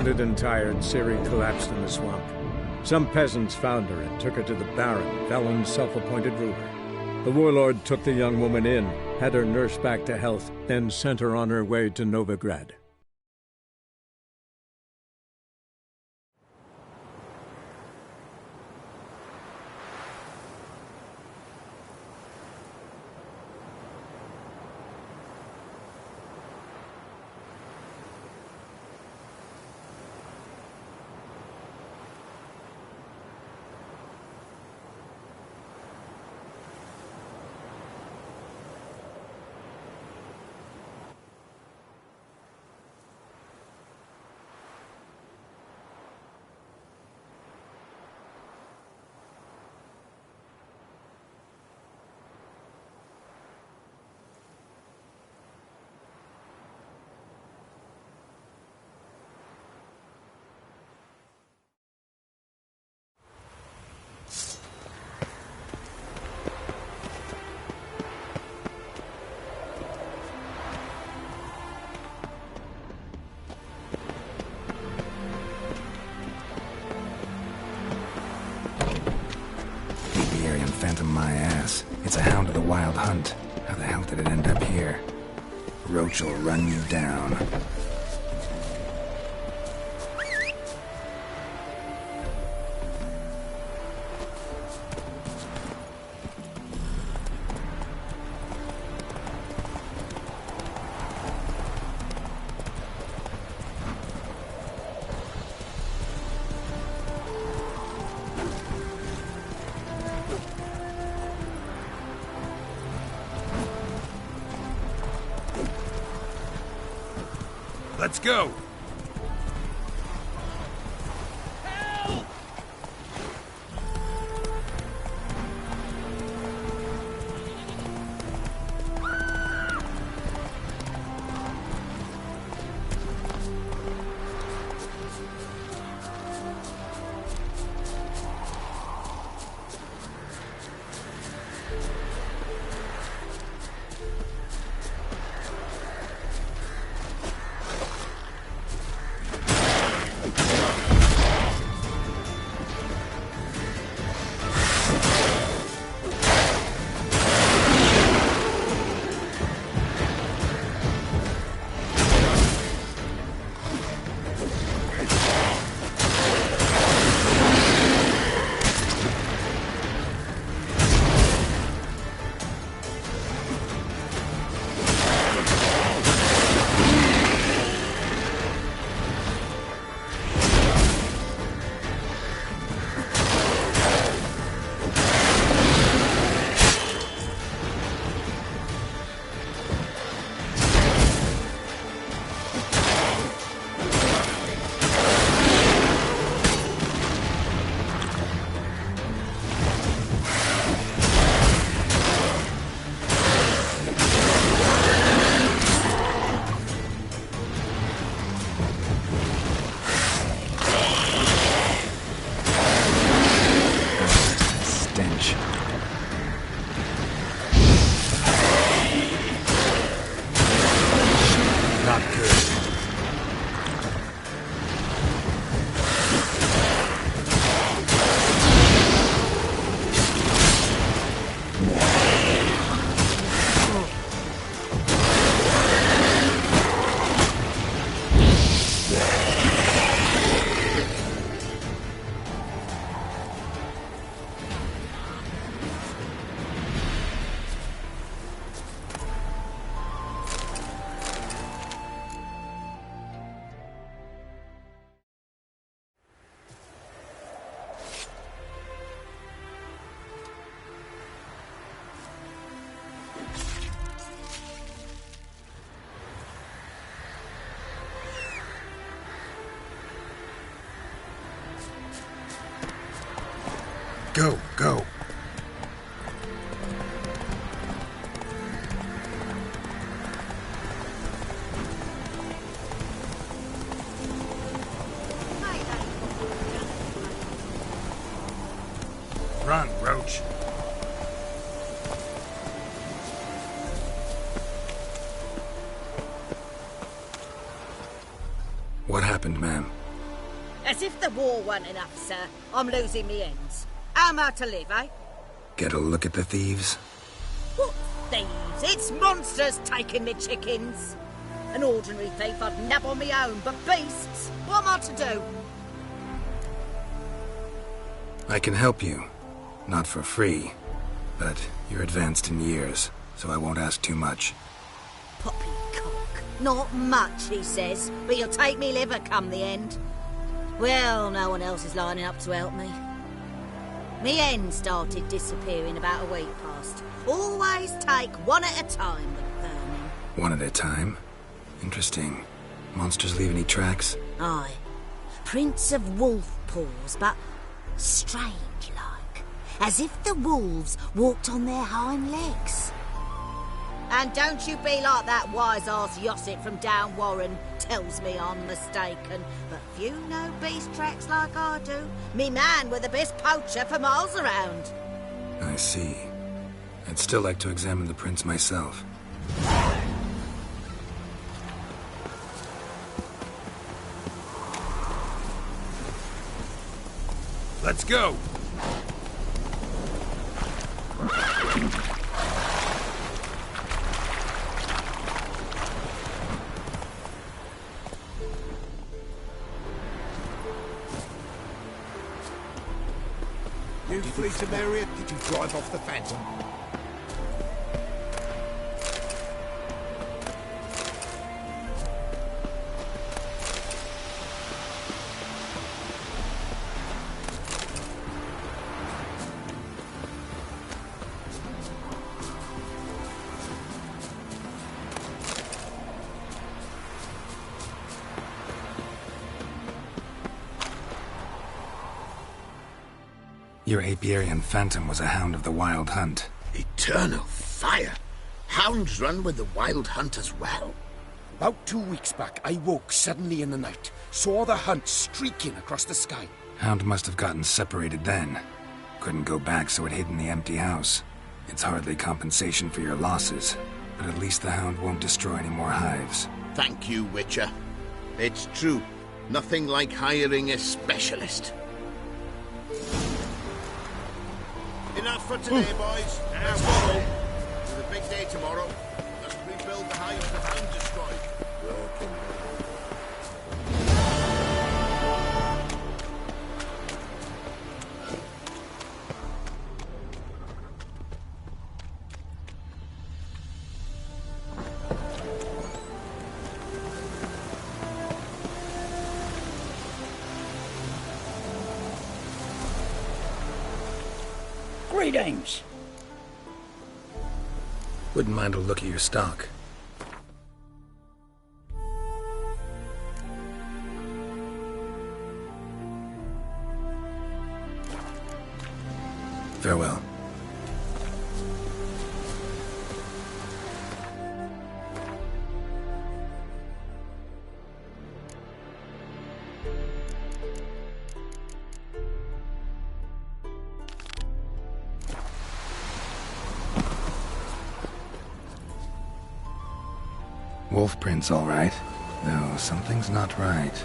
Wounded and tired, Ciri collapsed in the swamp. Some peasants found her and took her to the Baron, Valen's self-appointed ruler. The warlord took the young woman in, had her nursed back to health, then sent her on her way to Novigrad. Phantom my ass. It's a hound of the Wild Hunt. How the hell did it end up here? Roach will run you down. Let's go! Go, go. Run, Roach. What happened, ma'am? As if the war weren't enough, sir. I'm losing me ends. How am I to live, eh? Get a look at the thieves? What thieves? It's monsters taking me chickens. An ordinary thief I'd nab on me own, but beasts? What am I to do? I can help you. Not for free. But you're advanced in years, so I won't ask too much. Poppycock. Not much, he says, but you'll take me liver come the end. Well, no one else is lining up to help me. Me hen started disappearing about a week past. Always take one at a time with burning. One at a time? Interesting. Monsters leave any tracks? Aye. Prints of wolf paws, but strange-like. As if the wolves walked on their hind legs. And don't you be like that wise-ass Yossit from down Warren. Tells me I'm mistaken. But few know beast tracks like I do. Me man were the best poacher for miles around. I see. I'd still like to examine the prints myself. Let's go! You fleet of area, did you drive off the Phantom? Your apiarian Phantom was a hound of the Wild Hunt. Eternal fire! Hounds run with the Wild Hunt as well. About 2 weeks back, I woke suddenly in the night, saw the hunt streaking across the sky. Hound must have gotten separated then. Couldn't go back, so it hid in the empty house. It's hardly compensation for your losses, but at least the hound won't destroy any more hives. Thank you, Witcher. It's true. Nothing like hiring a specialist. Enough for today, boys. Let's go home. It's a big day tomorrow. Let's rebuild the hives the hound destroyed. Greetings. Wouldn't mind a look at your stock. Farewell. Wolf prints, all right. Though something's not right.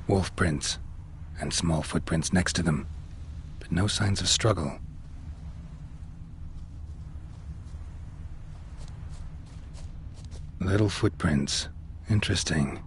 Wolf prints, and small footprints next to them, but no signs of struggle. Little footprints. Interesting.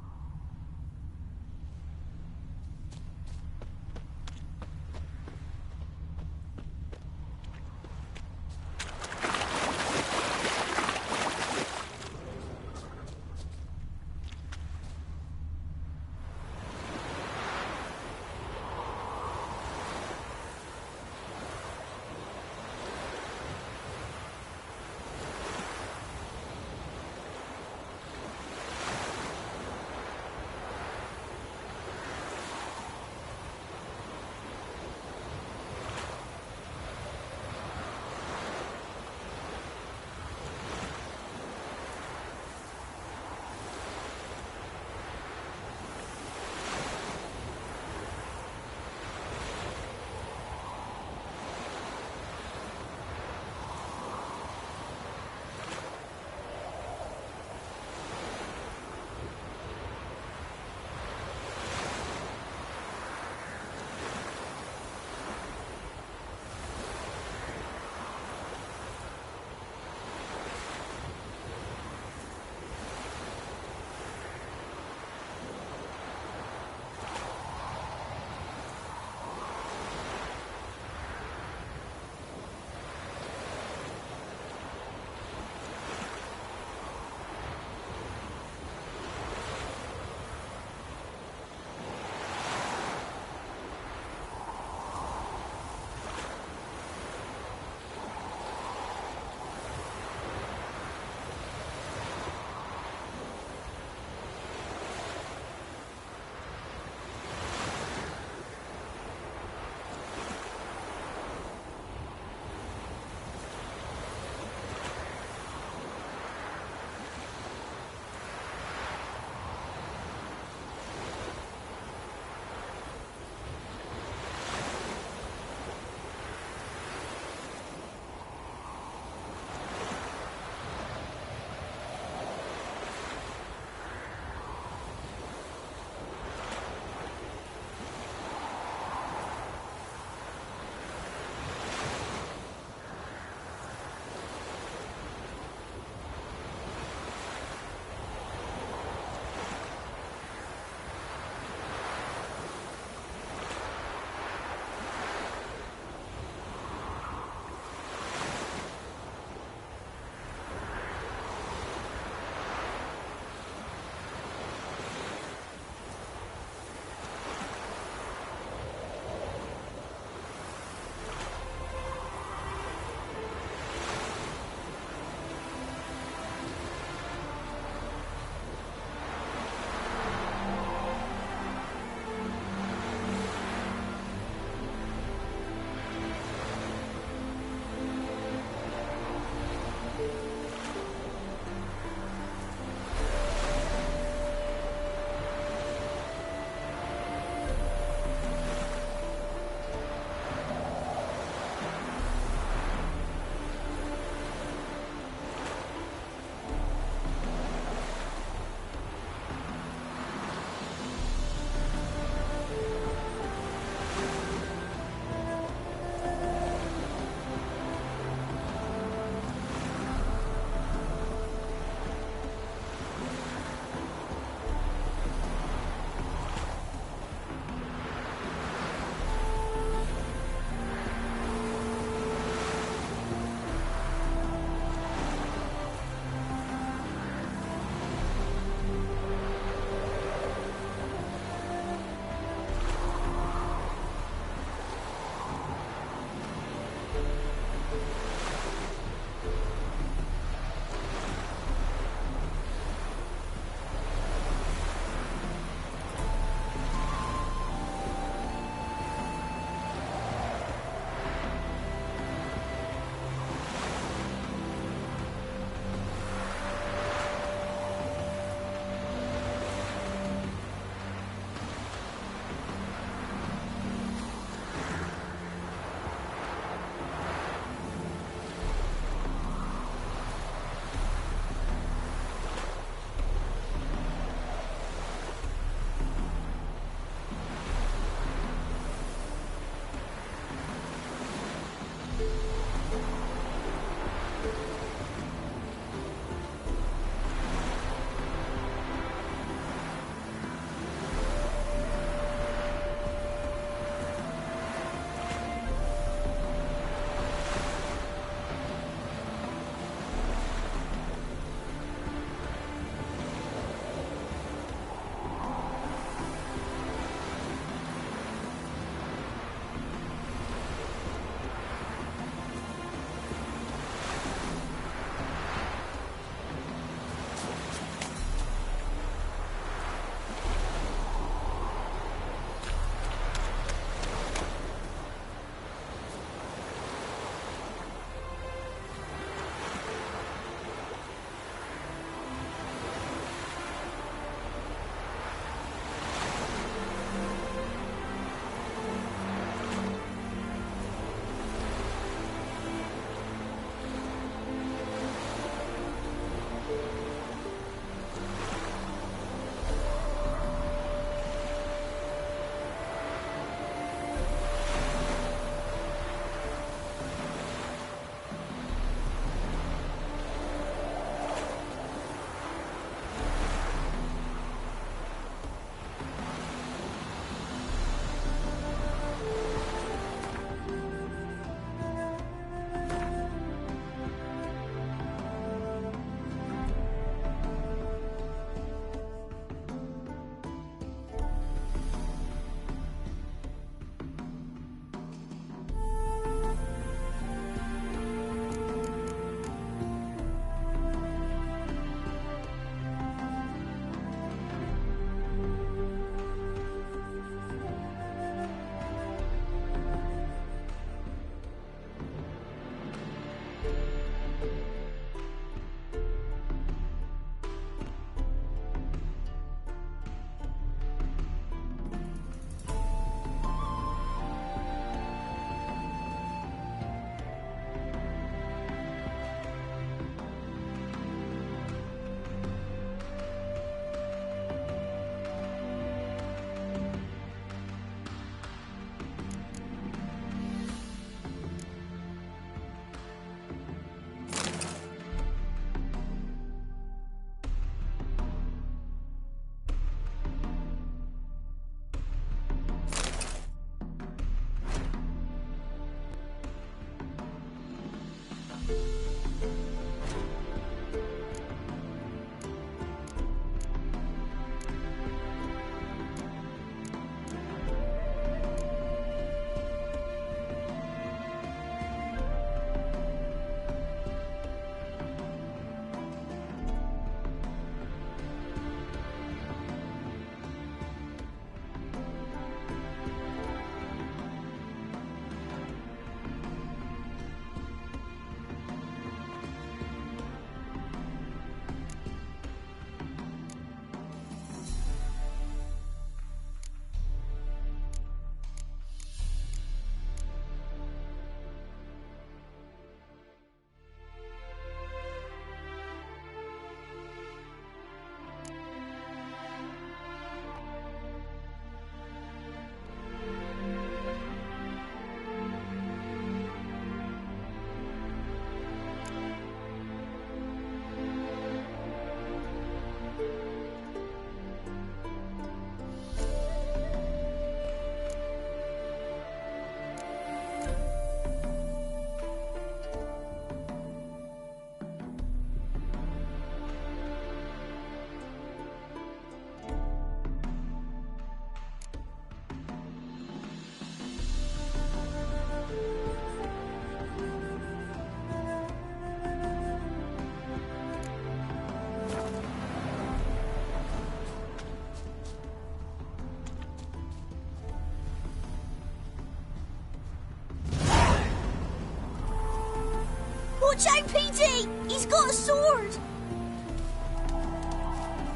Watch out, Petey! He's got a sword!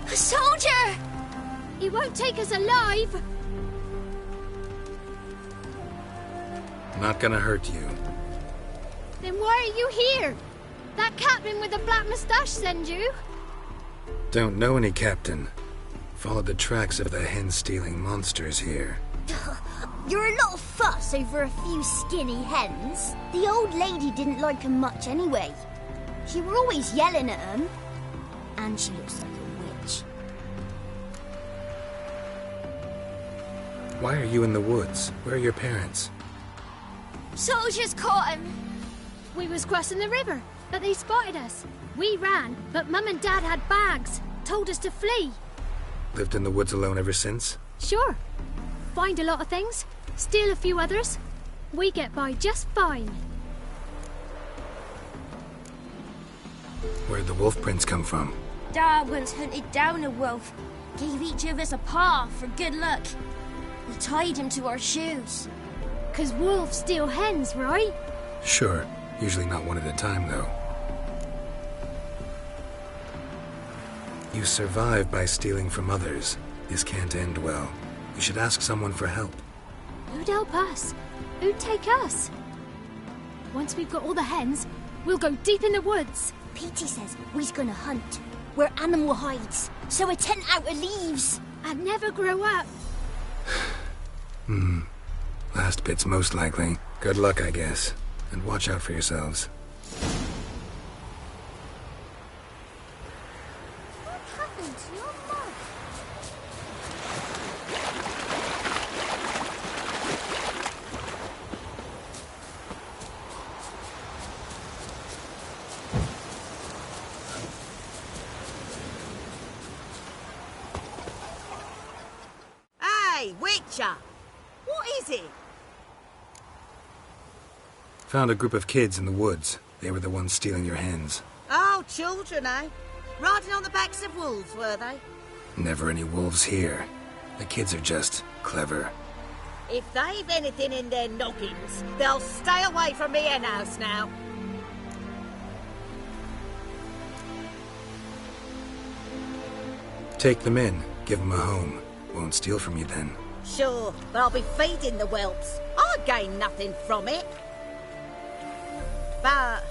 A soldier! He won't take us alive! Not gonna hurt you. Then why are you here? That captain with the black moustache send you? Don't know any captain. Followed the tracks of the hen-stealing monsters here. You're a lot of fuss over a few skinny hens. The old lady didn't like 'em much anyway. She were always yelling at 'em. And she looks like a witch. Why are you in the woods? Where are your parents? Soldiers caught him. We was crossing the river, but they spotted us. We ran, but Mum and Dad had bags. Told us to flee. Lived in the woods alone ever since? Sure. Find a lot of things, steal a few others. We get by just fine. Where'd the wolf prints come from? Dad once hunted down a wolf. Gave each of us a paw for good luck. We tied him to our shoes. 'Cause wolves steal hens, right? Sure. Usually not one at a time, though. You survive by stealing from others. This can't end well. You should ask someone for help. Who'd help us? Who'd take us? Once we've got all the hens, we'll go deep in the woods. Petey says we's gonna hunt. We're animal hides, so a tent out of leaves. And never grow up. Last bit's most likely. Good luck, I guess. And watch out for yourselves. What happened to your mum? Hey, Witcher! What is it? Found a group of kids in the woods. They were the ones stealing your hens. Oh, children, eh? Riding on the backs of wolves, were they? Never any wolves here. The kids are just clever. If they've anything in their noggins, they'll stay away from me hen house now. Take them in. Give them a home. Won't steal from you then. Sure, but I'll be feeding the whelps. I gain nothing from it. But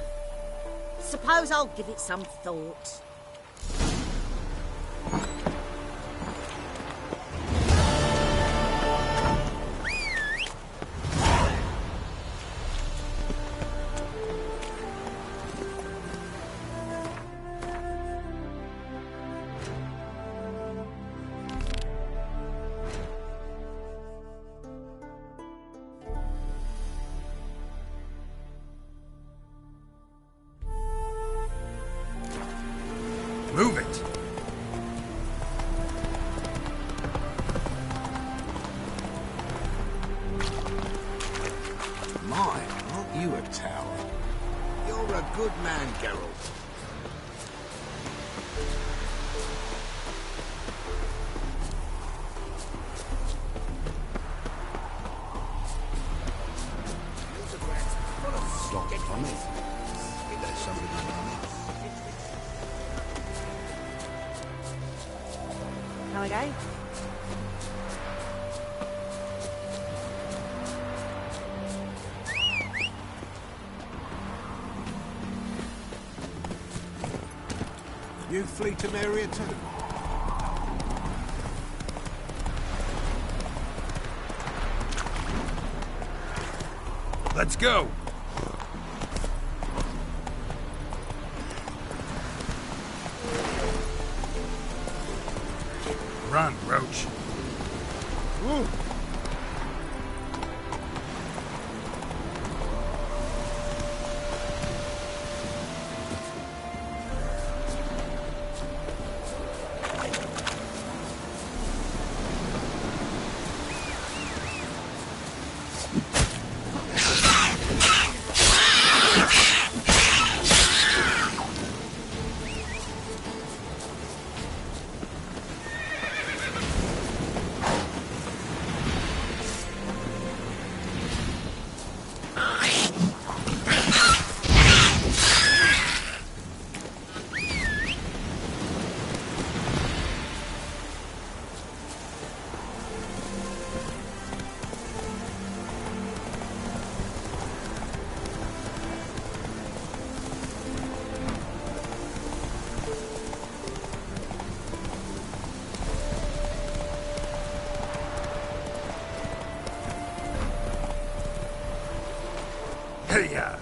suppose I'll give it some thought. Move it! My, aren't you a tower? You're a good man, Geralt. Stop from it. If there's something on it. How we go? You flee to Maria too? Let's go! Run, Roach. Ooh. Hey-ya!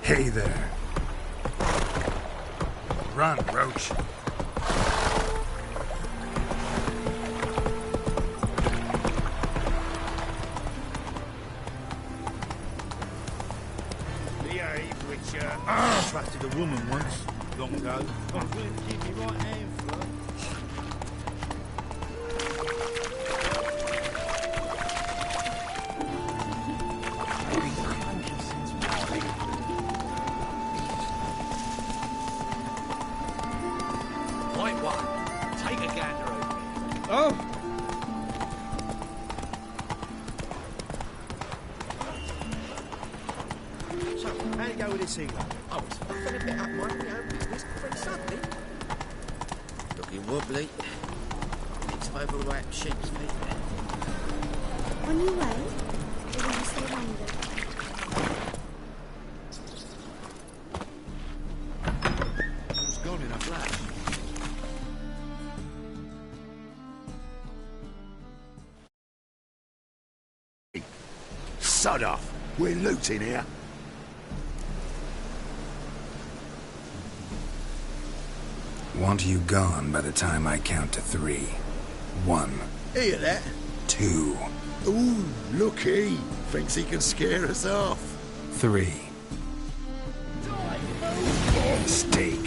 Hey there. Run, Roach. Behave, Witcher. I trusted a woman once, long ago. I was willing to give me right hand for her. Point one. Take a gander over. Oh! So, how'd it go with this healer? Oh, it's nothing a bit up my own business pretty suddenly. Looking wobbly. It's overwrapped sheep's feet. On your way? Or will you stay longer? It's gone in a flash. Sod off. We're looting here. Want you gone by the time I count to 3. 1, Hear that? 2, Ooh, looky. Thinks he can scare us off. 3. Steak.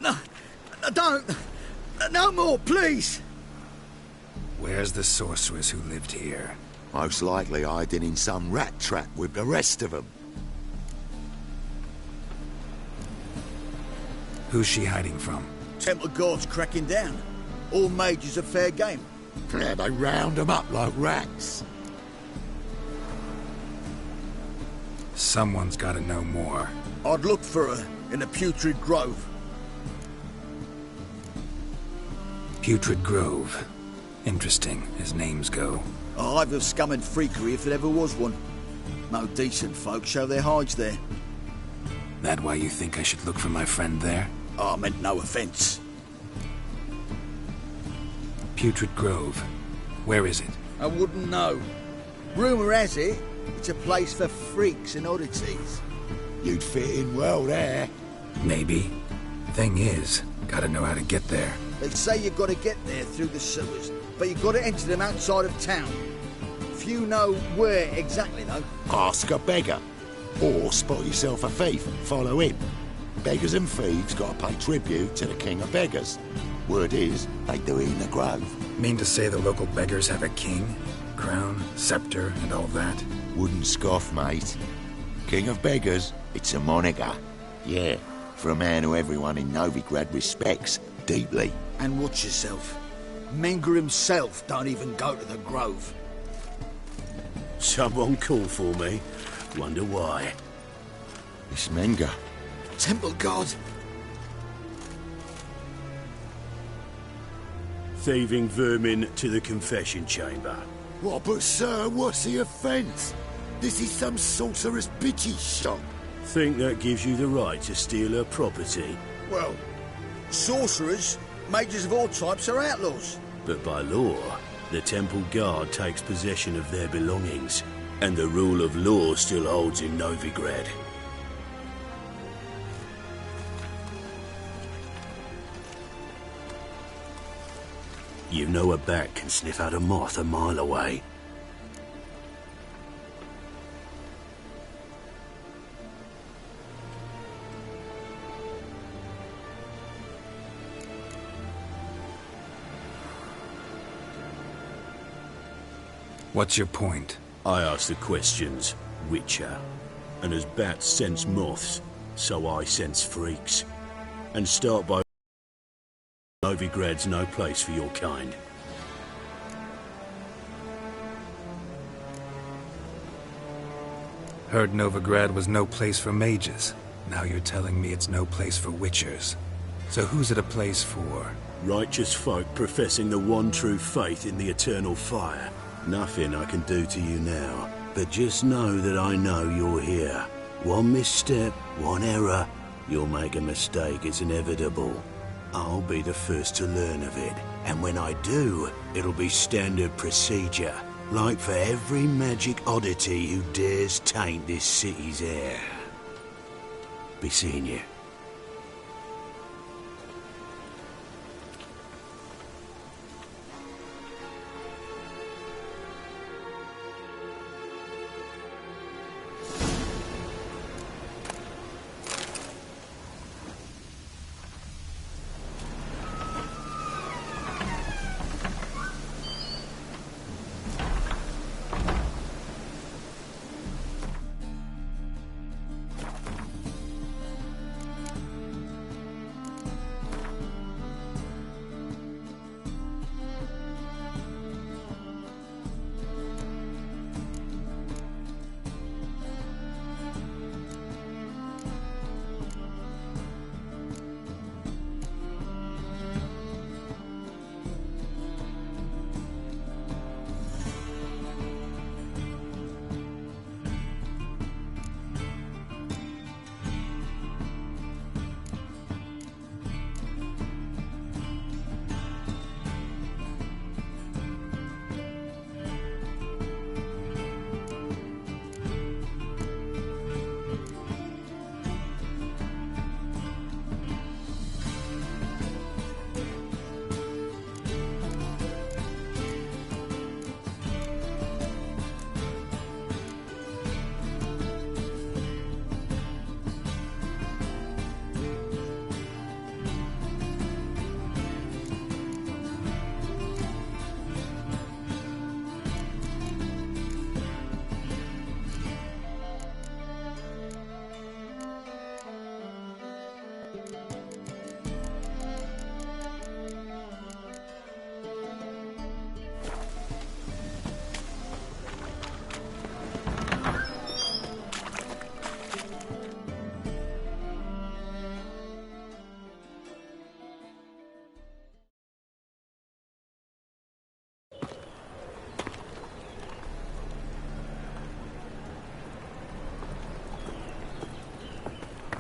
No, don't. No more, please. Where's the sorceress who lived here? Most likely hiding in some rat trap with the rest of them. Who's she hiding from? Temple Guard's cracking down. All mages are fair game. Yeah, they round them up like rats. Someone's gotta know more. I'd look for her in the Putrid Grove. Putrid Grove. Interesting, as names go. A hive of scum and freakery if there ever was one. No decent folk show their hides there. That why you think I should look for my friend there? I meant no offence. Putrid Grove. Where is it? I wouldn't know. Rumour has it, it's a place for freaks and oddities. You'd fit in well there. Maybe. Thing is, gotta know how to get there. They say you've got to get there through the sewers, but you've got to enter them outside of town. Few know where exactly, though. Ask a beggar. Or spot yourself a thief and follow him. Beggars and thieves got to pay tribute to the king of beggars. Word is, they do it in the grove. Mean to say the local beggars have a king? Crown, scepter, and all that? Wouldn't scoff, mate. King of beggars, it's a moniker. Yeah, for a man who everyone in Novigrad respects deeply. And watch yourself. Menger himself don't even go to the grove. Someone called for me. Wonder why. It's Menger. Temple Guard. Thieving vermin to the confession chamber. What, but sir, what's the offence? This is some sorcerer's bitchy shop. Think that gives you the right to steal her property. Well, sorcerers, mages of all types are outlaws. But by law, the Temple Guard takes possession of their belongings, and the rule of law still holds in Novigrad. You know a bat can sniff out a moth a mile away. What's your point? I ask the questions, Witcher. And as bats sense moths, so I sense freaks. And start by Novigrad's no place for your kind. Heard Novigrad was no place for mages. Now you're telling me it's no place for witchers. So who's it a place for? Righteous folk professing the one true faith in the eternal fire. Nothing I can do to you now, but just know that I know you're here. One misstep, one error, you'll make a mistake, it's inevitable. I'll be the first to learn of it, and when I do, it'll be standard procedure. Like for every magic oddity who dares taint this city's air. Be seeing you.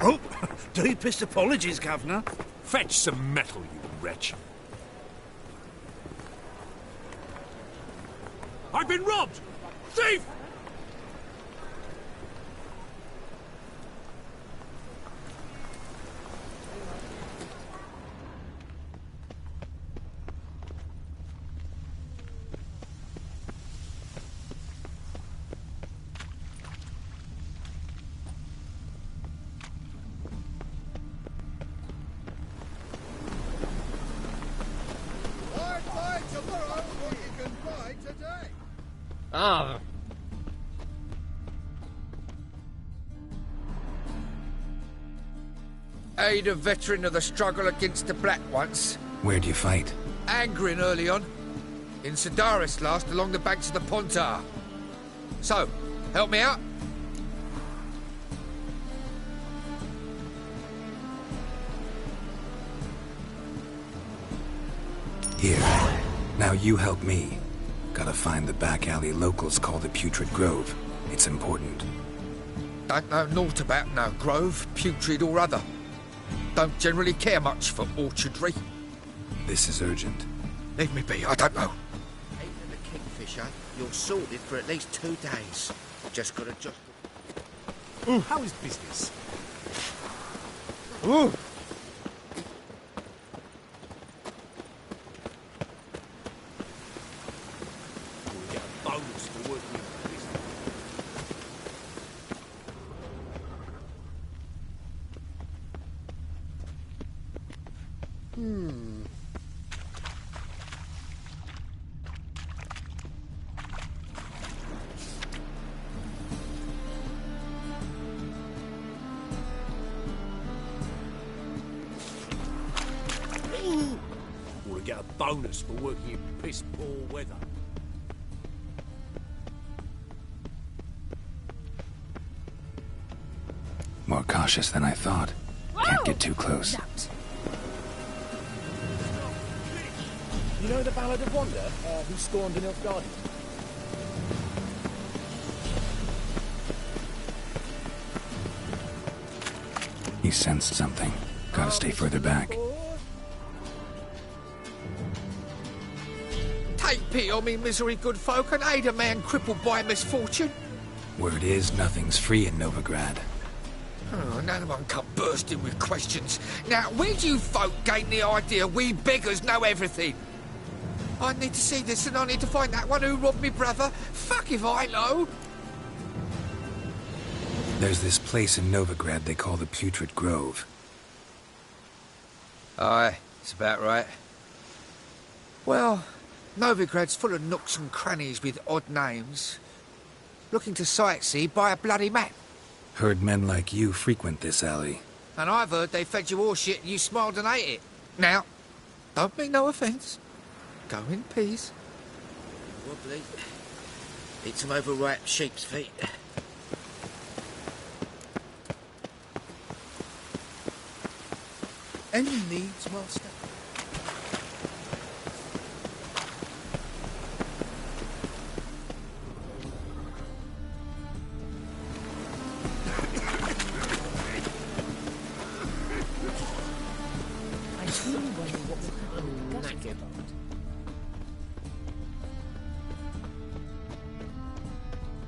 Oh, deepest apologies, Governor. Fetch some metal, you wretch. I've been robbed! Thief! Ah. Aid a veteran of the struggle against the Black once. Where'd you fight? Angrin early on. In Sedaris last, along the banks of the Pontar. So, help me out? Here. Now you help me. Gotta find the back alley locals call the Putrid Grove. It's important. Don't know naught about no grove, putrid or other. Don't generally care much for orchardry. This is urgent. Leave me be, I don't know. Even the Kingfisher, you're sorted for at least 2 days. Just gotta just... Ooh, how is business? Ooh! get a bonus for working in piss-poor weather. More cautious than I thought. Can't get too close. You know the Ballad of Wanda, who stormed the Nilfgaardian? He sensed something. Gotta stay further back. Take pity on me, misery, good folk, and aid a man crippled by misfortune. Word is, nothing's free in Novigrad. Oh, no one come bursting with questions. Now, where do you folk gain the idea we beggars know everything? I need to see this, and I need to find that one who robbed me brother. Fuck if I know. There's this place in Novigrad they call the Putrid Grove. Aye, it's about right. Well, Novigrad's full of nooks and crannies with odd names. Looking to sightsee, buy a bloody map. Heard men like you frequent this alley. And I've heard they fed you all shit and you smiled and ate it. Now, don't mean no offence. Go in peace. Wobbly. Eat some overripe sheep's feet. Any needs, master?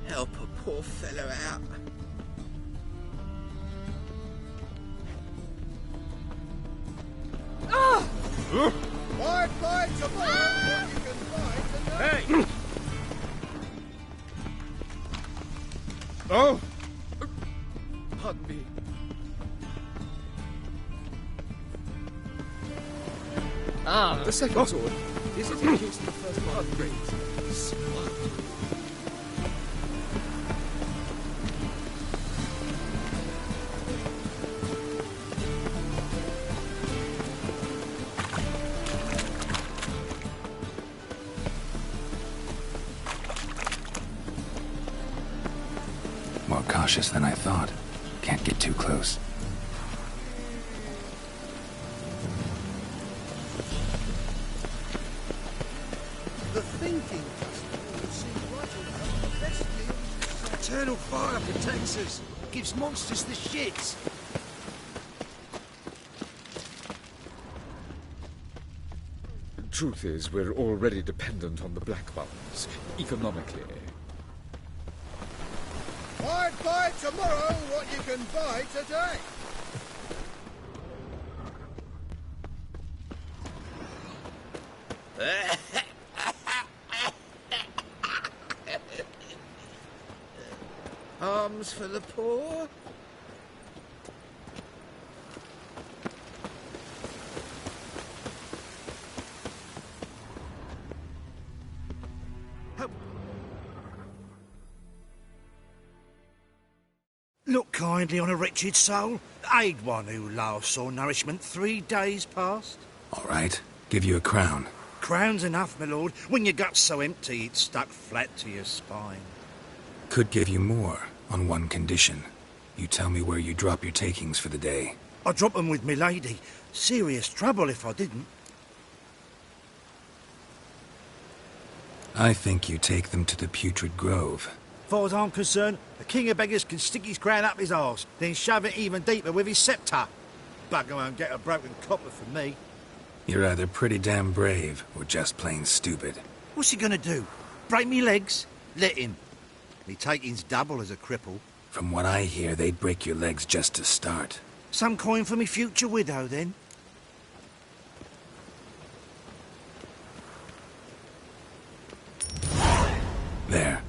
Help a poor fellow out. Wide fight tomorrow, what you can fight tonight. Hey! Oh! Pardon me. The second sword. Is it in case the first one brings? Smart. More cautious than I thought. Can't get too close. The thinking will see right around the best thing. Eternal fire protects us. Gives monsters the shits. Truth is, we're already dependent on the Black Ones, economically. Wide buy tomorrow what you can buy today. Arms for the poor. Look kindly on a wretched soul. Aid one who last saw nourishment 3 days past. All right, give you a crown. Crown's enough, my lord, when your gut's so empty it's stuck flat to your spine. Could give you more, on one condition. You tell me where you drop your takings for the day. I drop them with me lady. Serious trouble if I didn't. I think you take them to the Putrid Grove. Far as I'm concerned, the king of beggars can stick his crown up his arse, then shove it even deeper with his sceptre. Bugger won't get a broken copper from me. You're either pretty damn brave, or just plain stupid. What's he gonna do? Break me legs? Let him. Me taking's double as a cripple. From what I hear, they'd break your legs just to start. Some coin for me future widow, then? There.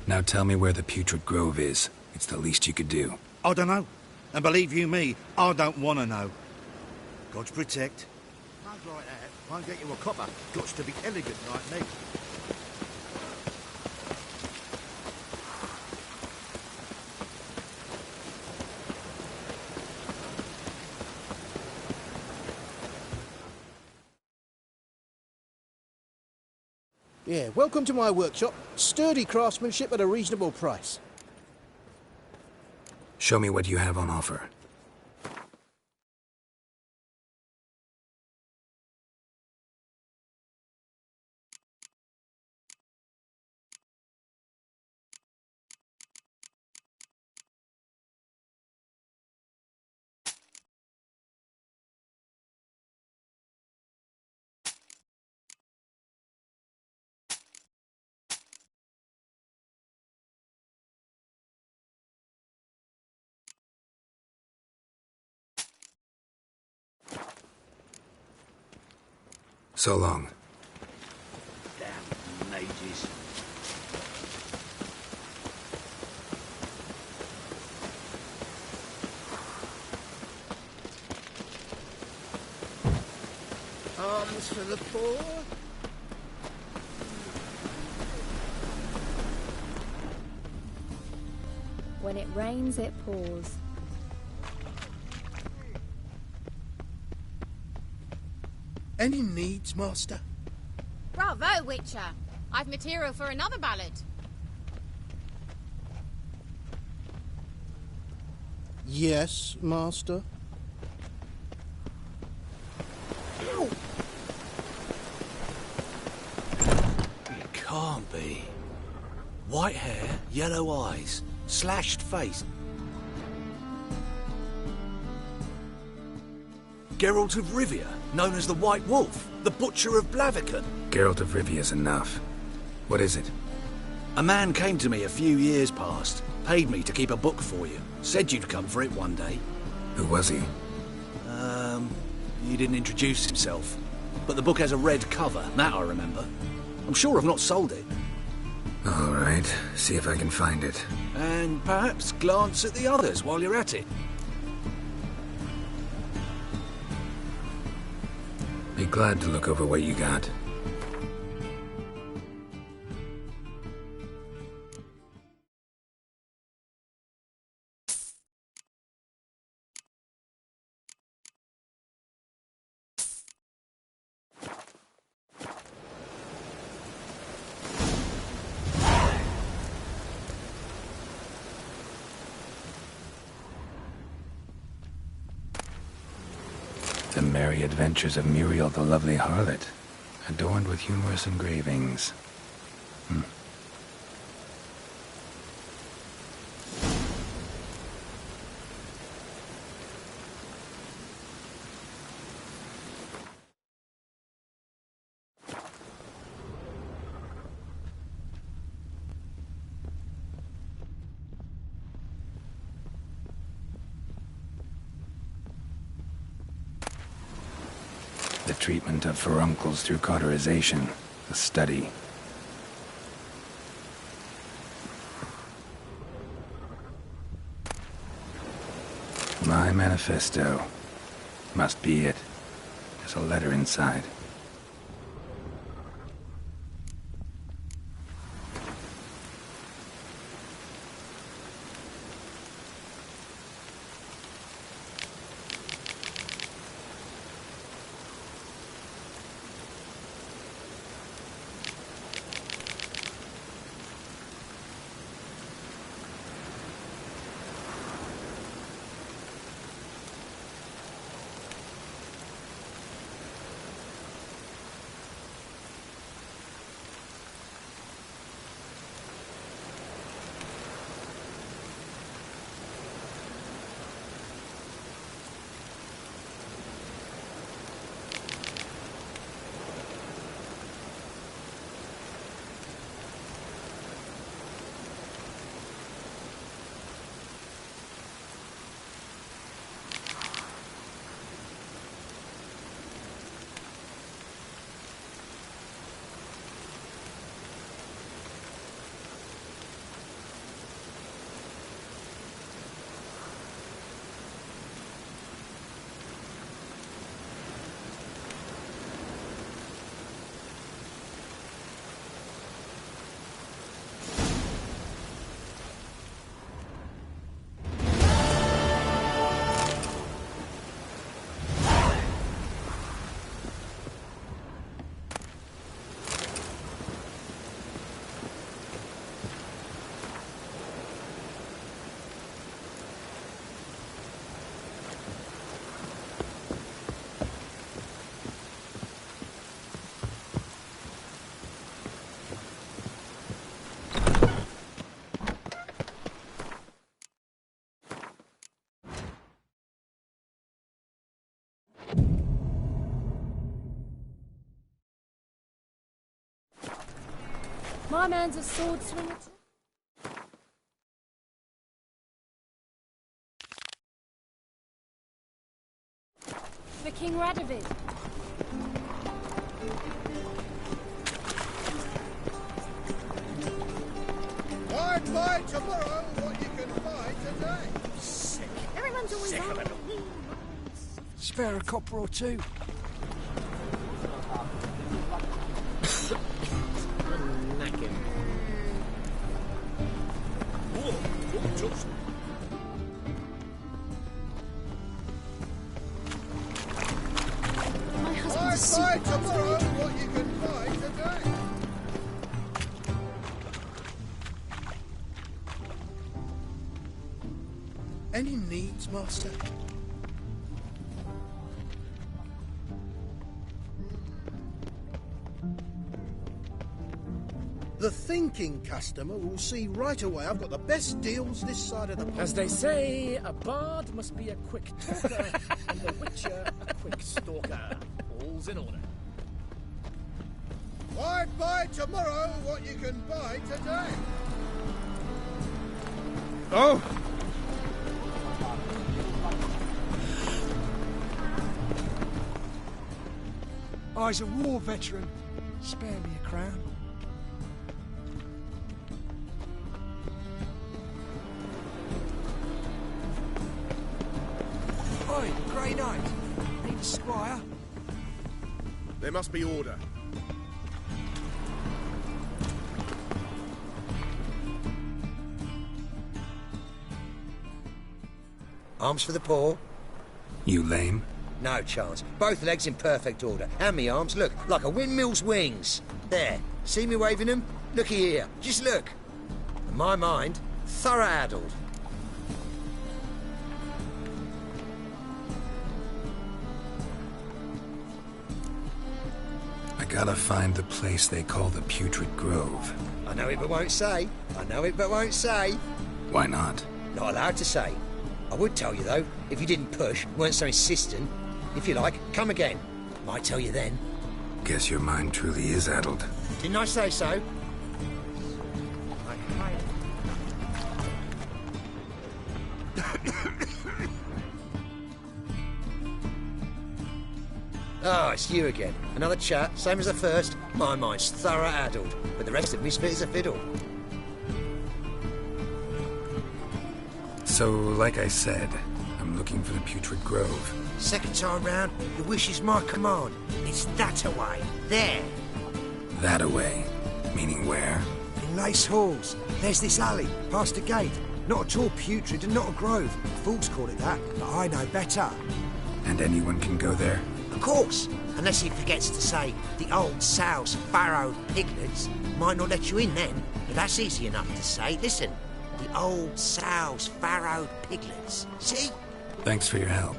Now tell me where the Putrid Grove is. It's the least you could do. I don't know. And believe you me, I don't want to know. God's protect. Mug like that won't get you a copper. Got to be elegant like me. Yeah, welcome to my workshop. Sturdy craftsmanship at a reasonable price. Show me what you have on offer. So long. Damn mages. Arms for the poor. When it rains, it pours. Any needs, Master? Bravo, Witcher! I've material for another ballad. Yes, Master. It can't be. White hair, yellow eyes, slashed face. Geralt of Rivia, known as the White Wolf, the Butcher of Blaviken. Geralt of Rivia's enough. What is it? A man came to me a few years past, paid me to keep a book for you, said you'd come for it one day. Who was he? He didn't introduce himself. But the book has a red cover, that I remember. I'm sure I've not sold it. All right, see if I can find it. And perhaps glance at the others while you're at it. Be glad to look over what you got. The Merry Adventures of Muriel the Lovely Harlot, adorned with humorous engravings. The treatment of furuncles through cauterization, a study. My manifesto. Must be it. There's a letter inside. My man's a sword swinger too. For King Radovid. Buy tomorrow what you can buy today. Sick. Everyone's always Sick of on. it. Spare a copper or two. My husband's a Buy super tomorrow what you can buy today. Any needs, Master? The thinking customer will see right away I've got the best deals this side of the pond. As they say, a bard must be a quick talker, and the witcher a quick stalker. All's in order. Buy tomorrow what you can buy today. Oh! I's a war veteran. Spare me a crown. Oi, Grey Knight. Need a squire? There must be order. Arms for the poor? You lame? No chance. Both legs in perfect order. And me arms, look, like a windmill's wings. There. See me waving them? Looky here. Just look. In my mind, thorough addled. I gotta find the place they call the Putrid Grove. I know it but won't say. I know it but won't say. Why not? Not allowed to say. I would tell you, though, if you didn't push, weren't so insistent. If you like, come again. Might tell you then. Guess your mind truly is addled. Didn't I say so? Ah, it's you again. Another chat, same as the first. My mind's thorough addled, but the rest of me's fit as a fiddle. So, like I said, I'm looking for the Putrid Grove. Second time round, your wish is my command. It's that away. There. That away? Meaning where? In Lace Halls. There's this alley, past the gate. Not at all putrid and not a grove. Fools call it that, but I know better. And anyone can go there? Of course, unless he forgets to say the old sow's farrowed piglets. Might not let you in then, but that's easy enough to say. Listen, the old sow's farrowed piglets. See? Thanks for your help.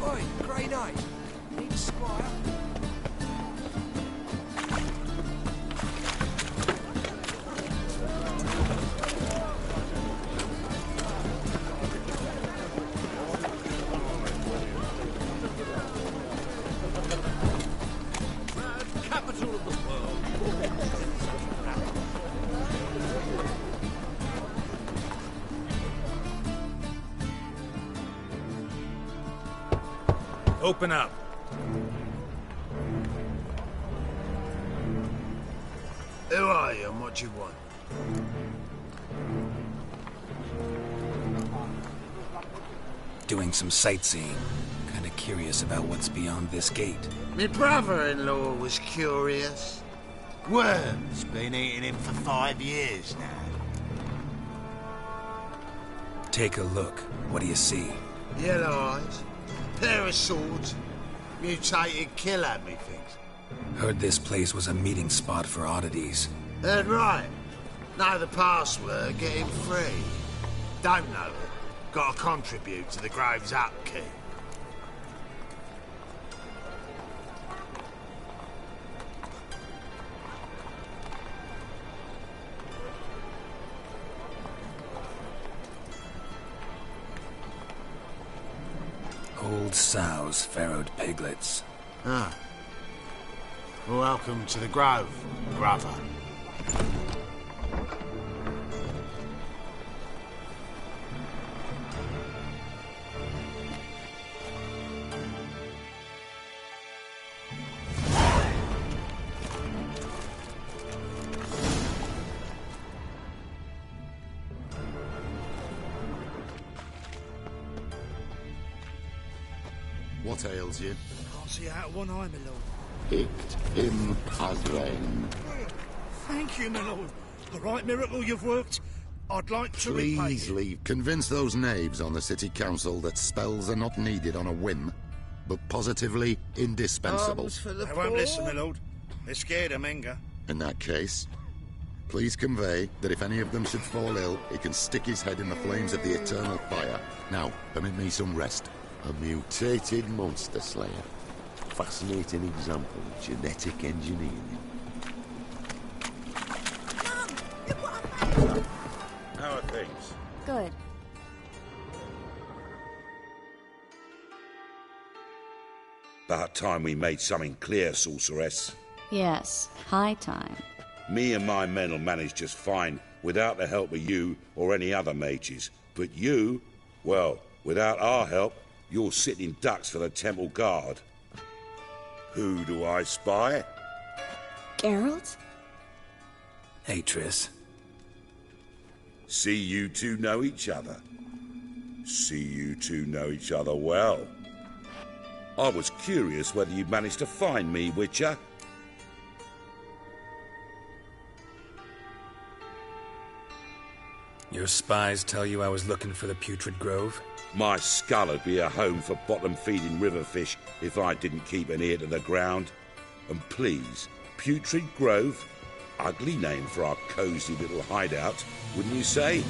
Oi, Grey Knight. Need a squire? Capital of the world. Open up. Who are you and what do you want? Doing some sightseeing. Kinda curious about what's beyond this gate. My brother-in-law was curious. Worms been eating him for 5 years now. Take a look. What do you see? Yellow eyes, pair of swords, mutated killer, methinks. Heard this place was a meeting spot for oddities. Heard right. Know the password, get him free. Don't know it. Gotta contribute to the Grove's upkeep. Old sows, farrowed piglets. Ah. Welcome to the Grove, brother. What ails you? Can't see out of one eye, my lord. Hict him Padren. Thank you, my lord. The right miracle you've worked. I'd like to repay Please you. leave. Convince those knaves on the city council that spells are not needed on a whim, but positively indispensable. They won't listen, my lord. They're scared of Menga. In that case, please convey that if any of them should fall ill, he can stick his head in the flames of the eternal fire. Now, permit me some rest. A mutated monster slayer. Fascinating example of genetic engineering. How are things? Good. About time we made something clear, sorceress. Yes, high time. Me and my men'll manage just fine without the help of you or any other mages. But you, well, without our help, you're sitting ducks for the temple guard. Who do I spy? Geralt? Hey, Triss. See you two know each other. See you two know each other well. I was curious whether you'd managed to find me, Witcher. Your spies tell you I was looking for the Putrid Grove? My skull'd be a home for bottom-feeding river fish if I didn't keep an ear to the ground. And please, Putrid Grove? Ugly name for our cosy little hideout, wouldn't you say?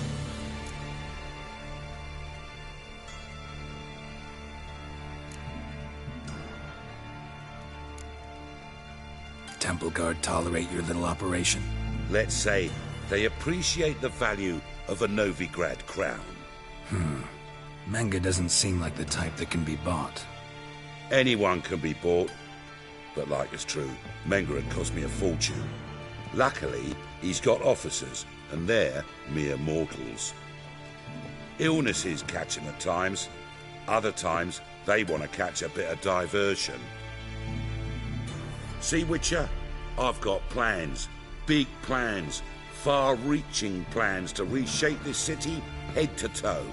Temple Guard tolerate your little operation? Let's say they appreciate the value of a Novigrad crown. Menga doesn't seem like the type that can be bought. Anyone can be bought. But like it's true, Menga had cost me a fortune. Luckily, he's got officers, and they're mere mortals. Illnesses catch him at times. Other times, they want to catch a bit of diversion. See, Witcher? I've got plans. Big plans. Far-reaching plans to reshape this city head to toe.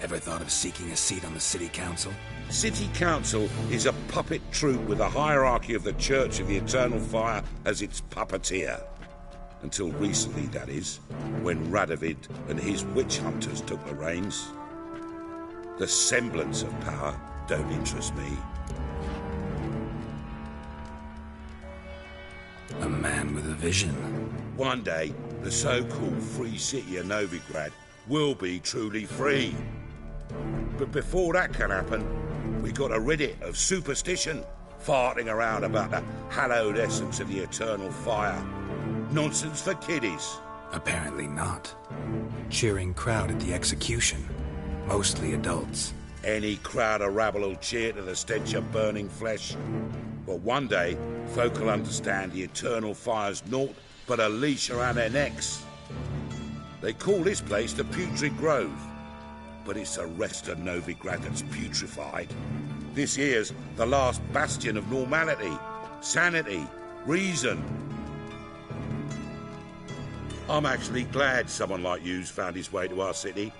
Ever thought of seeking a seat on the city council? City Council is a puppet troupe with a hierarchy of the Church of the Eternal Fire as its puppeteer. Until recently, that is, when Radovid and his witch hunters took the reins. The semblance of power don't interest me. A man with a vision. One day, the so-called free city of Novigrad will be truly free. But before that can happen, we got to rid it of superstition, farting around about the hallowed essence of the eternal fire. Nonsense for kiddies. Apparently not. Cheering crowd at the execution. Mostly adults. Any crowd of rabble will cheer to the stench of burning flesh. But one day, folk will understand the eternal fire's naught but a leash around their necks. They call this place the Putrid Grove. But it's the rest of Novigrad that's putrefied. This here's the last bastion of normality, sanity, reason. I'm actually glad someone like you's found his way to our city.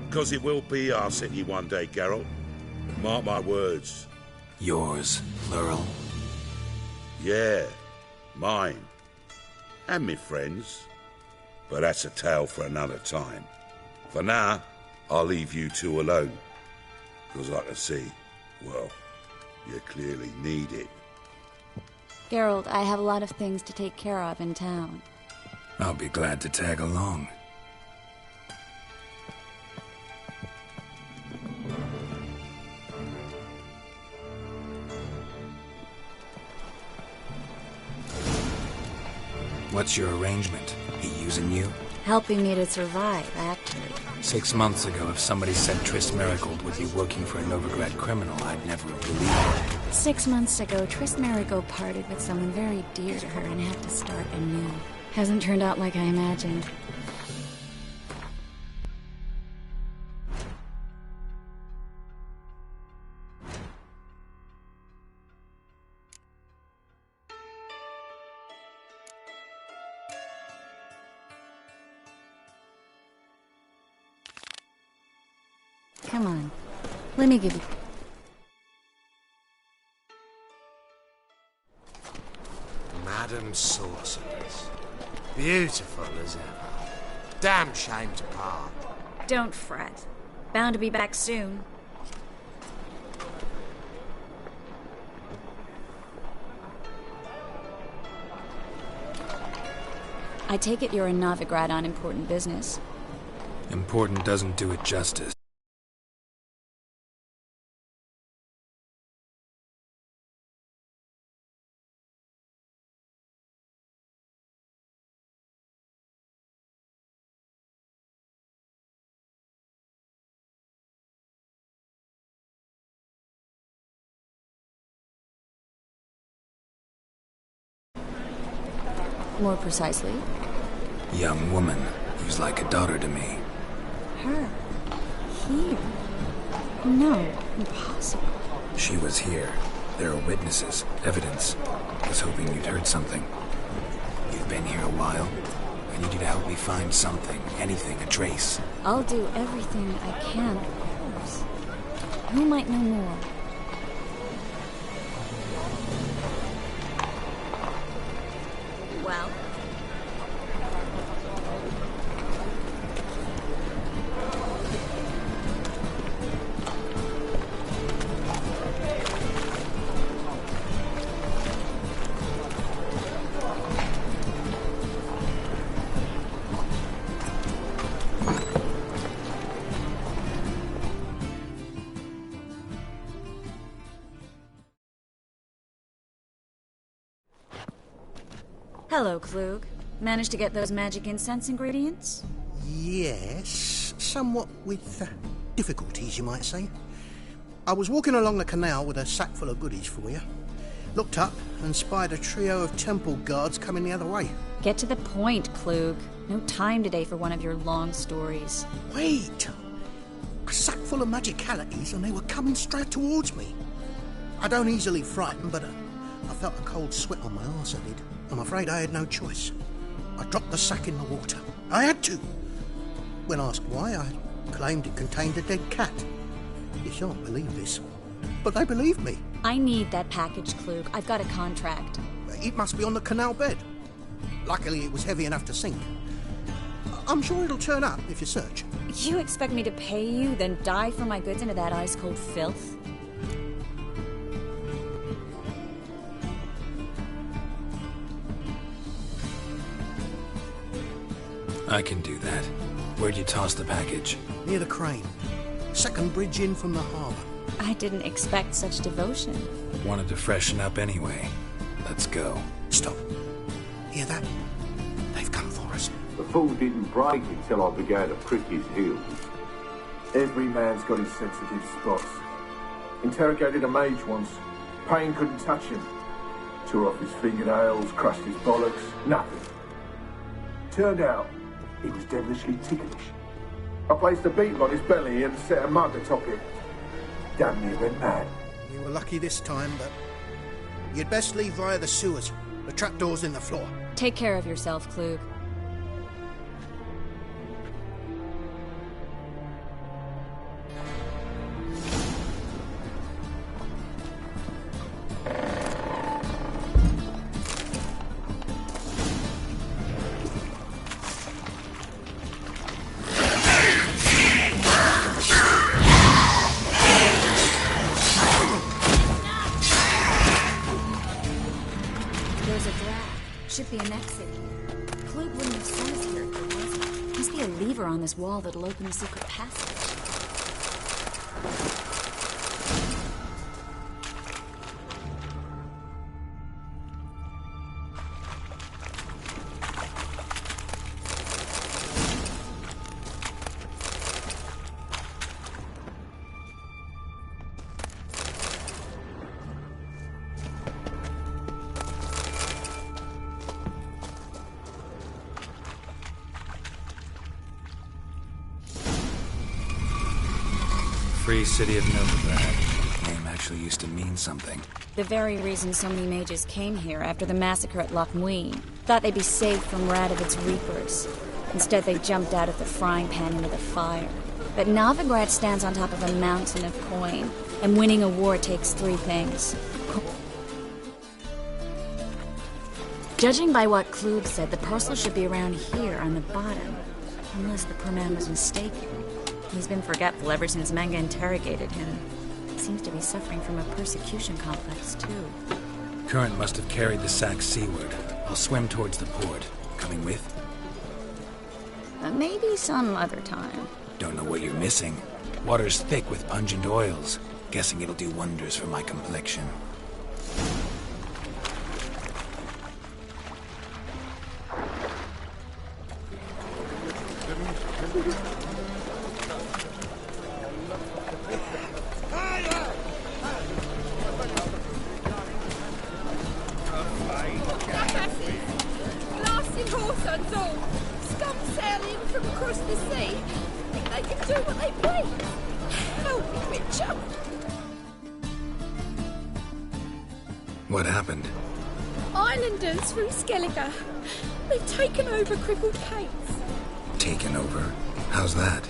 Because it will be our city one day, Geralt. Mark my words. Yours, plural. Yeah, mine. And me friends. But that's a tale for another time. For now, I'll leave you two alone. Because I can see, well, you clearly need it. Geralt, I have a lot of things to take care of in town. I'll be glad to tag along. What's your arrangement? He using you? Helping me to survive, actually. 6 months ago, if somebody said Triss Merigold would be working for a Novigrad criminal, I'd never have believed it. 6 months ago, Triss Merigold parted with someone very dear to her and had to start anew. Hasn't turned out like I imagined. Come on. Let me give you... Madam Sorceress. Beautiful as ever. Damn shame to part. Don't fret. Bound to be back soon. I take it you're in Novigrad on important business. Important doesn't do it justice. More precisely? Young woman who's like a daughter to me. Her? Here? No, impossible. She was here. There are witnesses, evidence. I was hoping you'd heard something. You've been here a while. I need you to help me find something, anything, a trace. I'll do everything I can, of course. Who might know more? Well? Hello, Klug. Managed to get those magic incense ingredients? Yes, somewhat with difficulties, you might say. I was walking along the canal with a sack full of goodies for you. Looked up and spied a trio of temple guards coming the other way. Get to the point, Klug. No time today for one of your long stories. Wait! A sack full of magicalities and they were coming straight towards me. I don't easily frighten, but I felt a cold sweat on my arse, I did. I'm afraid I had no choice. I dropped the sack in the water. I had to. When asked why, I claimed it contained a dead cat. You shan't believe this, but they believed me. I need that package, Klug. I've got a contract. It must be on the canal bed. Luckily, it was heavy enough to sink. I'm sure it'll turn up if you search. You expect me to pay you, then dive for my goods into that ice-cold filth? I can do that. Where'd you toss the package? Near the crane. Second bridge in from the harbour. I didn't expect such devotion. Wanted to freshen up anyway. Let's go. Stop. Hear that? They've come for us. The fool didn't break until I began to prick his heels. Every man's got his sensitive spots. Interrogated a mage once. Pain couldn't touch him. Tore off his fingernails, crushed his bollocks, nothing. Turned out, he was devilishly ticklish. I placed a beetle on his belly and set a mug atop it. Damn near went mad. We were lucky this time, but you'd best leave via the sewers. The trapdoor's in the floor. Take care of yourself, Klug. Should be an exit here. Klug wouldn't have sent us here if there wasn't. Must be a lever on this wall that'll open a secret passage. Free City of Novigrad. Name actually used to mean something. The very reason so many mages came here after the massacre at Loch Muin. Thought they'd be safe from Radovid's reapers. Instead, they jumped out of the frying pan into the fire. But Novigrad stands on top of a mountain of coin, and winning a war takes three things. Judging by what Klug said, the parcel should be around here on the bottom. Unless the poor man was mistaken. He's been forgetful ever since Manga interrogated him. Seems to be suffering from a persecution complex, too. Current must have carried the sack seaward. I'll swim towards the port. Coming with? Maybe some other time. Don't know what you're missing. Water's thick with pungent oils. Guessing it'll do wonders for my complexion. Blasting horse all. Scum sailing from across the sea. Think they can do what they please. Help me, Witcher. What happened? Islanders from Skellige. They've taken over Crippled Cates. Taken over? How's that?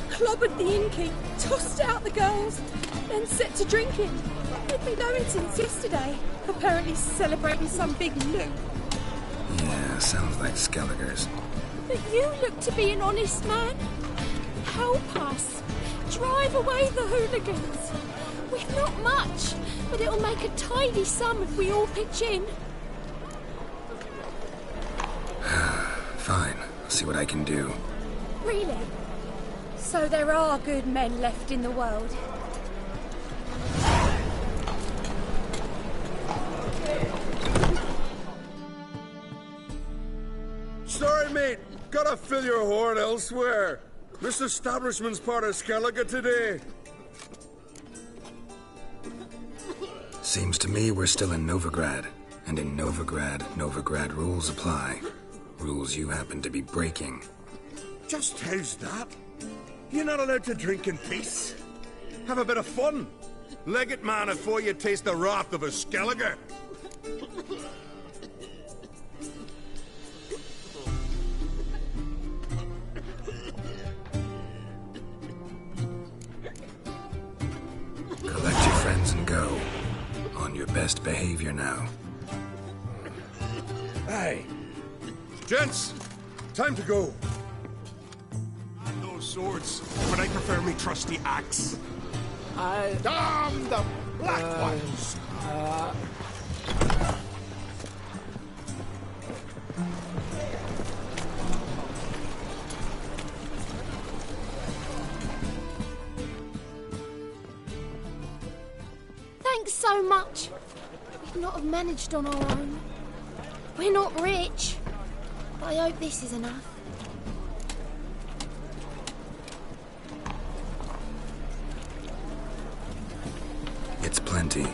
Clobbered the innkeep, tossed out the girls, then set to drinking. They've been knowing since yesterday. Apparently celebrating some big loot. Yeah, sounds like Skellige's. But you look to be an honest man. Help us. Drive away the hooligans. We've not much, but it'll make a tidy sum if we all pitch in. Fine. I'll see what I can do. Really? So there are good men left in the world. Sorry, mate. Gotta fill your horn elsewhere. This establishment's part of Skellige today. Seems to me we're still in Novigrad. And in Novigrad rules apply. Rules you happen to be breaking. Just how's that? You're not allowed to drink in peace. Have a bit of fun. Leg it, man, before you taste the wrath of a Skellige. Collect your friends and go. On your best behavior now. Hey. Gents, time to go. And those swords, but I prefer me trusty axe. Damn the black ones! Thanks so much. We'd not have managed on our own. We're not rich, but I hope this is enough. It's plenty.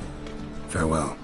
Farewell.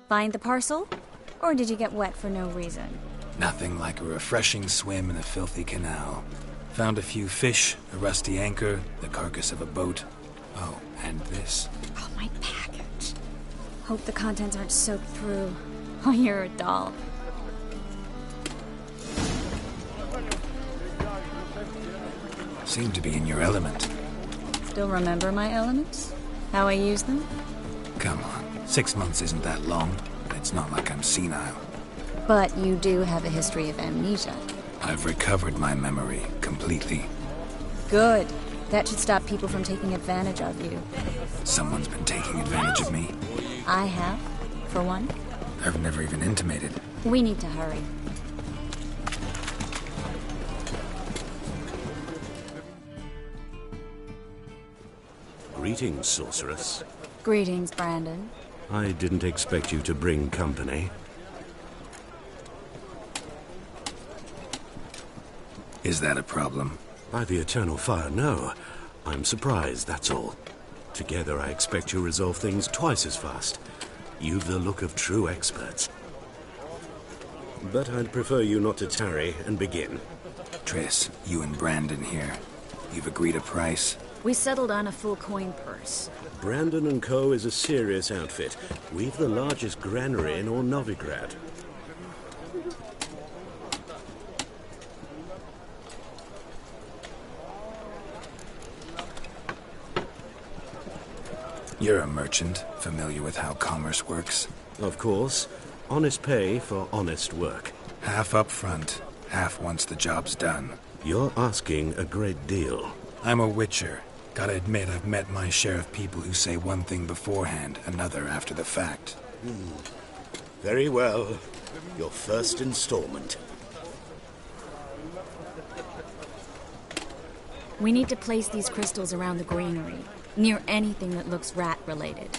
Find the parcel? Or did you get wet for no reason? Nothing like a refreshing swim in a filthy canal. Found a few fish, a rusty anchor, the carcass of a boat. Oh, and this. Oh, my package. Hope the contents aren't soaked through. Oh, you're a doll. Seem to be in your element. Still remember my elements? How I use them? Come on, 6 months isn't that long. It's not like I'm senile. But you do have a history of amnesia. I've recovered my memory completely. Good. That should stop people from taking advantage of you. Someone's been taking advantage of me. I have, for one. I've never even intimated. We need to hurry. Greetings, sorceress. Greetings, Brandon. I didn't expect you to bring company. Is that a problem? By the Eternal Fire, no. I'm surprised, that's all. Together, I expect you resolve things twice as fast. You've the look of true experts. But I'd prefer you not to tarry and begin. Triss, you and Brandon here. You've agreed a price? We settled on a full coin purse. Brandon & Co. is a serious outfit. We've the largest granary in all Novigrad. You're a merchant, familiar with how commerce works? Of course. Honest pay for honest work. Half up front, half once the job's done. You're asking a great deal. I'm a witcher. Gotta admit, I've met my share of people who say one thing beforehand, another after the fact. Very well. Your first installment. We need to place these crystals around the granary, near anything that looks rat-related.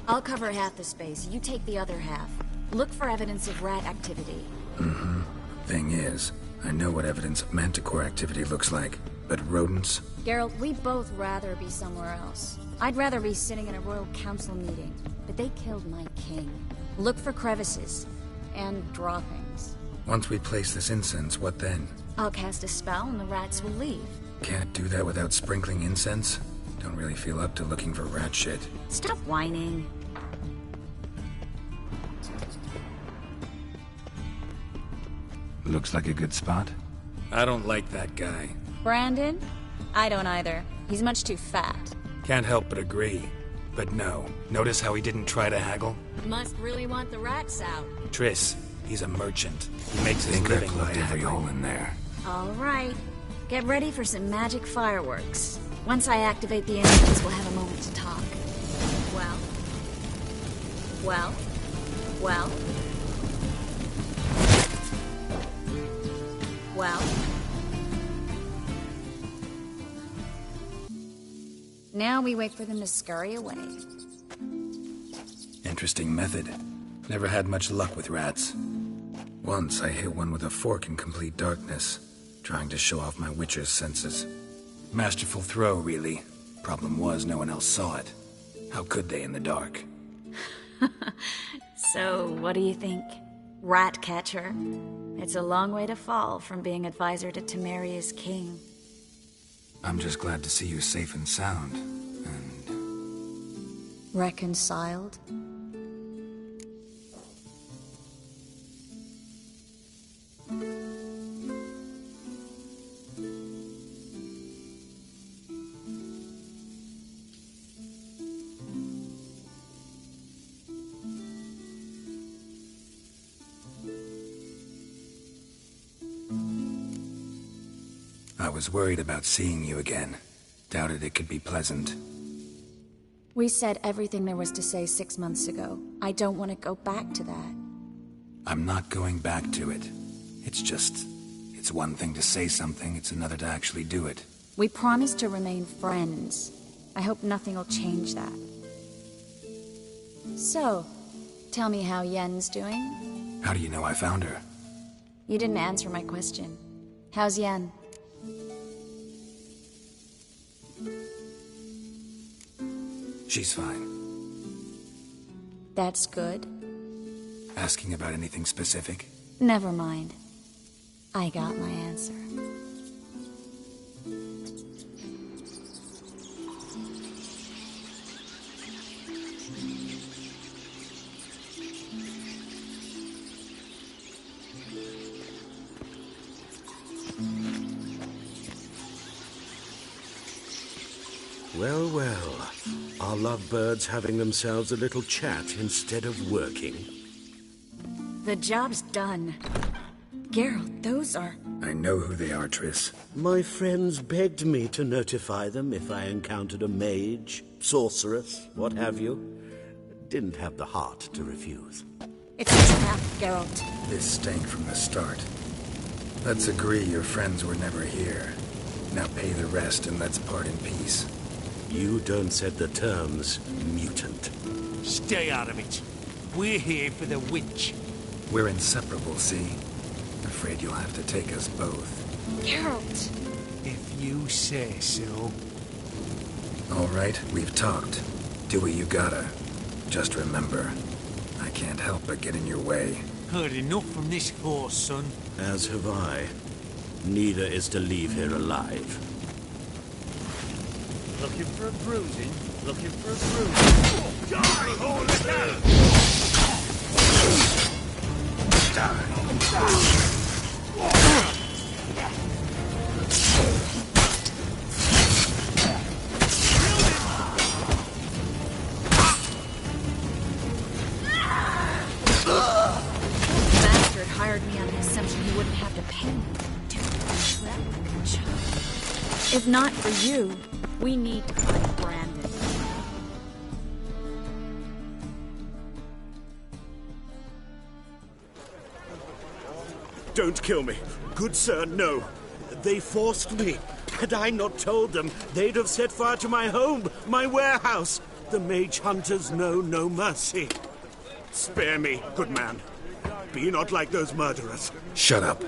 I'll cover half the space, you take the other half. Look for evidence of rat activity. Mm-hmm. Thing is, I know what evidence of manticore activity looks like, but rodents? Geralt, we'd both rather be somewhere else. I'd rather be sitting in a royal council meeting, but they killed my king. Look for crevices and droppings. Once we place this incense, what then? I'll cast a spell and the rats will leave. Can't do that without sprinkling incense? Don't really feel up to looking for rat shit. Stop whining. Looks like a good spot. I don't like that guy. Brandon? I don't either. He's much too fat. Can't help but agree. But no. Notice how he didn't try to haggle? Must really want the rats out. Triss, he's a merchant. He makes his living by every hole in there. All right. Get ready for some magic fireworks. Once I activate the incense, we'll have a moment to talk. Well? Well? Now we wait for them to scurry away. Interesting method. Never had much luck with rats. Once I hit one with a fork in complete darkness, trying to show off my witcher's senses. Masterful throw, really. Problem was, no one else saw it. How could they in the dark? So, what do you think? Rat catcher? It's a long way to fall from being advisor to Temeria's king. I'm just glad to see you safe and sound. And... reconciled? I was worried about seeing you again. Doubted it could be pleasant. We said everything there was to say 6 months ago. I don't want to go back to that. I'm not going back to it. It's one thing to say something, it's another to actually do it. We promised to remain friends. I hope nothing will change that. So, tell me how Yen's doing? How do you know I found her? You didn't answer my question. How's Yen? She's fine. That's good. Asking about anything specific? Never mind. I got my answer. Well, well. Are lovebirds having themselves a little chat instead of working? The job's done. Geralt, those are... I know who they are, Triss. My friends begged me to notify them if I encountered a mage, sorceress, what have you. Didn't have the heart to refuse. It's a trap, Geralt. This stank from the start. Let's agree your friends were never here. Now pay the rest and let's part in peace. You don't set the terms, mutant. Stay out of it. We're here for the witch. We're inseparable, see? Afraid you'll have to take us both. Geralt! If you say so. All right, we've talked. Do what you gotta. Just remember, I can't help but get in your way. Heard enough from this horse, son. As have I. Neither is to leave here alive. Looking for a bruising? Looking for a bruising? Die! Oh, Bastard hired me on the assumption he wouldn't have to pay me. Dude, trap like a child. If not for you, we need to find Brandon. Don't kill me. Good sir, no. They forced me. Had I not told them, they'd have set fire to my home, my warehouse. The mage hunters know no mercy. Spare me, good man. Be not like those murderers. Shut up.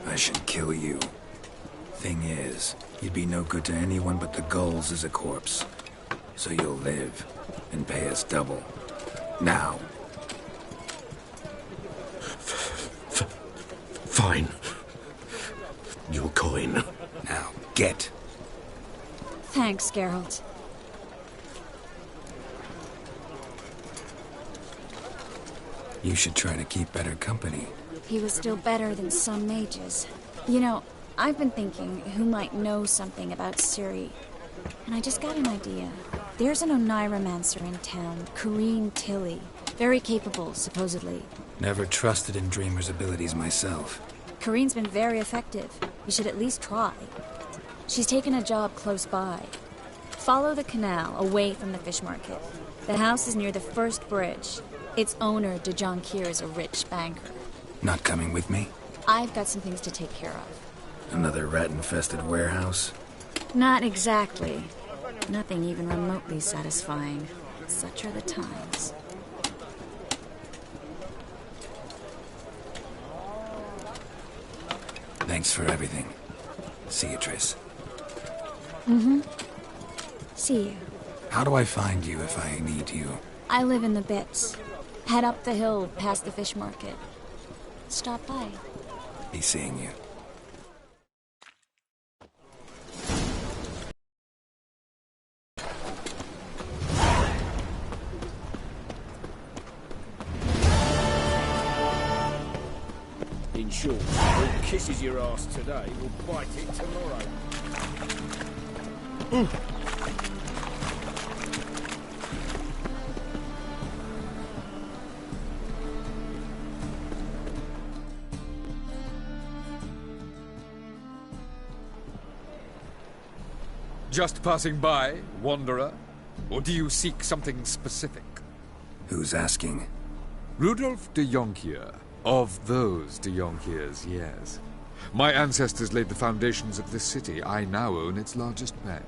I should kill you. Thing is, you'd be no good to anyone but the gulls as a corpse. So you'll live and pay us double. Now. Fine. Your coin. Now, get. Thanks, Geralt. You should try to keep better company. He was still better than some mages. You know, I've been thinking who might know something about Ciri. And I just got an idea. There's an Oneiromancer in town, Corrine Tilly. Very capable, supposedly. Never trusted in Dreamer's abilities myself. Corrine's been very effective. You should at least try. She's taken a job close by. Follow the canal, away from the fish market. The house is near the first bridge. Its owner, de Jonquière, is a rich banker. Not coming with me? I've got some things to take care of. Another rat-infested warehouse? Not exactly. Nothing even remotely satisfying. Such are the times. Thanks for everything. See you, Triss. Mm-hmm. See you. How do I find you if I need you? I live in the Bits. Head up the hill past the fish market. Stop by. Be seeing you. In short, who kisses your ass today will bite it tomorrow. Just passing by, wanderer? Or do you seek something specific? Who's asking? Rudolf de Jonquière. Of those de Jonquières, yes. My ancestors laid the foundations of this city. I now own its largest bank.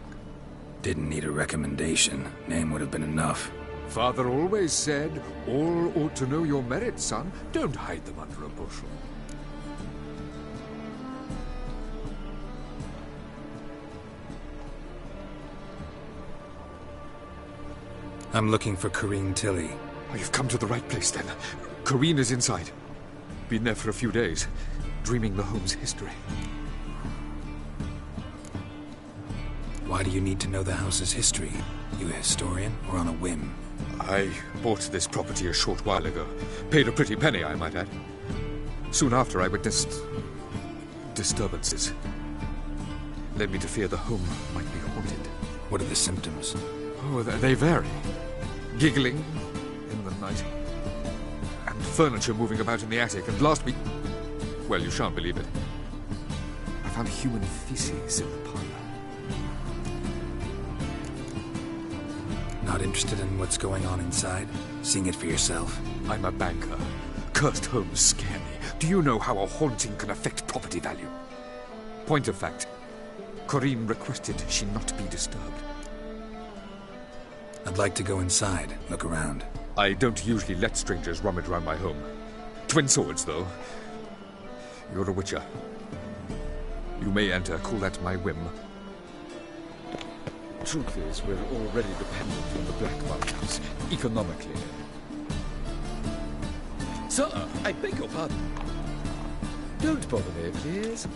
Didn't need a recommendation. Name would have been enough. Father always said, all ought to know your merits, son. Don't hide them under a bushel. I'm looking for Corrine Tilly. Oh, you've come to the right place, then. Corrine is inside. Been there for a few days. dreaming the home's history. Why do you need to know the house's history? You a historian, or on a whim? I bought this property a short while ago. Paid a pretty penny, I might add. Soon after, I witnessed disturbances. Led me to fear the home might be haunted. What are the symptoms? Oh, they vary. Giggling in the night, and furniture moving about in the attic, and last week... Well, you shan't believe it. I found human feces in the parlor. Not interested in what's going on inside? Seeing it for yourself? I'm a banker. Cursed homes scare me. Do you know how a haunting can affect property value? Point of fact, Corinne requested she not be disturbed. I'd like to go inside, look around. I don't usually let strangers rummage around my home. Twin swords, though. You're a witcher. You may enter, call that my whim. Truth is, we're already dependent on the Black Markets, economically. Sir, I beg your pardon. Don't bother me, please.